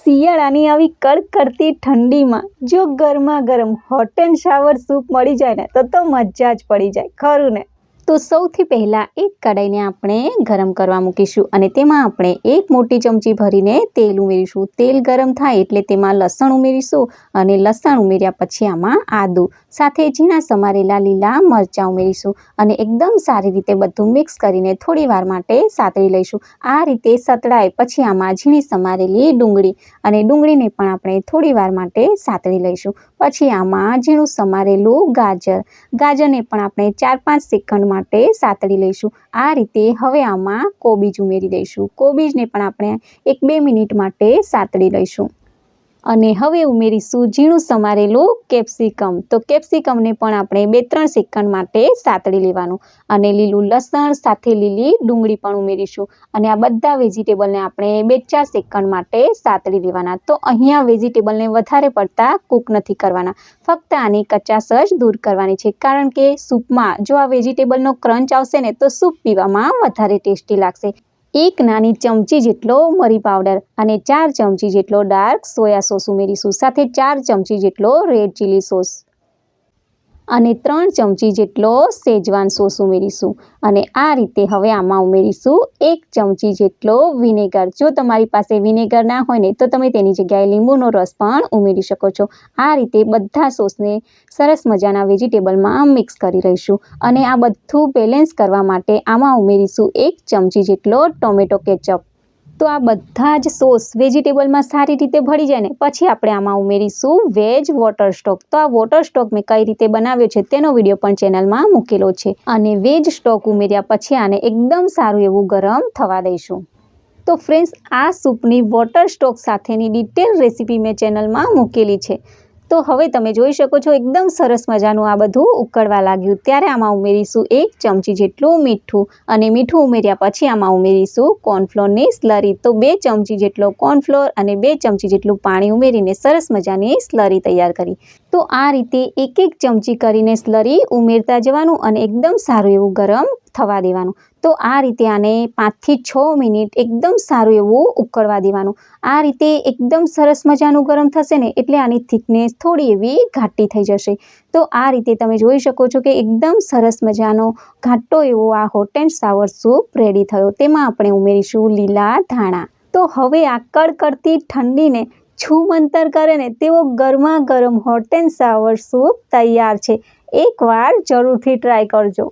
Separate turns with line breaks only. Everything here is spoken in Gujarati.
શિયાળાની આવી કડકડતી ઠંડીમાં જો ગરમા ગરમ હોટ એન્ડ શાવર સૂપ મળી જાય ને તો મજા જ પડી જાય, ખરું ને? તો સૌથી પહેલાં એક કઢાઈને આપણે ગરમ કરવા મૂકીશું અને તેમાં આપણે 1 મોટી ચમચી ભરીને તેલ ઉમેરીશું. તેલ ગરમ થાય એટલે તેમાં લસણ ઉમેરીશું અને લસણ ઉમેર્યા પછી આમાં આદું સાથે ઝીણા સમારેલા લીલા મરચાં ઉમેરીશું અને એકદમ સારી રીતે બધું મિક્સ કરીને થોડી વાર માટે સાતળી લઈશું. આ રીતે સતળાય પછી આમાં ઝીણી સમારેલી ડુંગળી અને ડુંગળીને પણ આપણે થોડી વાર માટે સાતળી લઈશું. પછી આમાં ઝીણું સમારેલું ગાજરને પણ આપણે 4-5 સેકન્ડ માટે સાતળી લઈશું. આ રીતે હવે આમાં કોબીજ ઉમેરી દઈશું. કોબીજને પણ આપણે 1-2 મિનિટ માટે સાતળી લઈશું. અને હવે ઉમેરીશું ઝીણું સમારેલું કેપ્સિકમ. તો કેપ્સિકમને પણ આપણે 2-3 સેકન્ડ માટે સાતળી લેવાનું અને લીલું લસણ સાથે લીલી ડુંગળી પણ ઉમેરીશું અને આ બધા વેજીટેબલને આપણે 2-4 સેકન્ડ માટે સાતળી લેવાના. તો અહીંયા વેજીટેબલને વધારે પડતા કૂક નથી કરવાના, ફક્ત આની કચાશ જ દૂર કરવાની છે, કારણ કે સૂપમાં જો આ વેજીટેબલનો ક્રંચ આવશે ને તો સૂપ પીવામાં વધારે ટેસ્ટી લાગશે. 1 નાની ચમચી જેટલો મરી પાવડર અને 4 ચમચી જેટલો ડાર્ક સોયા સોસ ઉમેરીશું, સાથે 4 ચમચી જેટલો રેડ ચીલી સોસ અને 3 ચમચી જેટલો શેજવાન સોસ ઉમેરીશું. અને આ રીતે હવે આમાં ઉમેરીશું 1 ચમચી જેટલો વિનેગર. જો તમારી પાસે વિનેગર ના હોય ને તો તમે તેની જગ્યાએ લીંબુનો રસ પણ ઉમેરી શકો છો. આ રીતે બધા સોસને સરસ મજાના વેજીટેબલમાં મિક્સ કરી લઈશું અને આ બધું બેલેન્સ કરવા માટે આમાં ઉમેરીશું 1 ચમચી જેટલો ટોમેટો કેચઅપ. તો આ બધા જ સોસ વેજીટેબલમાં સારી રીતે ભળી જાય ને પછી આપણે આમાં ઉમેરીશું વેજ વોટર સ્ટોક. તો આ વોટર સ્ટોક મેં કઈ રીતે બનાવ્યો છે તેનો વિડીયો પણ ચેનલમાં મૂકેલો છે. અને વેજ સ્ટોક ઉમેર્યા પછી આને એકદમ સારું એવું ગરમ થવા દઈશું. તો ફ્રેન્ડ્સ, આ સૂપની વોટર સ્ટોક સાથેની ડિટેલ રેસીપી મેં ચેનલમાં મૂકેલી છે. તો હવે તમે જોઈ શકો છો એકદમ સરસ મજાનું આ બધું ઉકળવા લાગ્યું. ત્યારે આમાં ઉમેરીશું 1 ચમચી જેટલું મીઠું અને મીઠું ઉમેર્યા પછી આમાં ઉમેરીશું કોર્નફ્લોરની સ્લરી. તો 2 ચમચી જેટલો કોર્નફ્લોર અને 2 ચમચી જેટલું પાણી ઉમેરીને સરસ મજાની સ્લરી તૈયાર કરી. તો આ રીતે 1-1 ચમચી કરીને સ્લરી ઉમેરતા જવાનું અને એકદમ સારું એવું ગરમ થવા દેવાનું. તો આ રીતે આને 5 થી 6 મિનિટ એકદમ સારું એવું ઉકળવા દેવાનું. આ રીતે એકદમ સરસ મજાનું ગરમ થશે ને એટલે આની થિકનેસ થોડી એવી ઘાટી થઈ જશે. તો આ રીતે તમે જોઈ શકો છો કે એકદમ સરસ મજાનો ઘાટો એવો આ hot and sour soup ready થયો. તેમાં આપણે ઉમેરીશું લીલા ધાણા. તો હવે આ કડકડતી ઠંડીને છૂમંતર કરે ને તેવો ગરમા ગરમ હોટ એન્ડ સાવર સૂપ તૈયાર છે. એકવાર જરૂરથી ટ્રાય કરજો.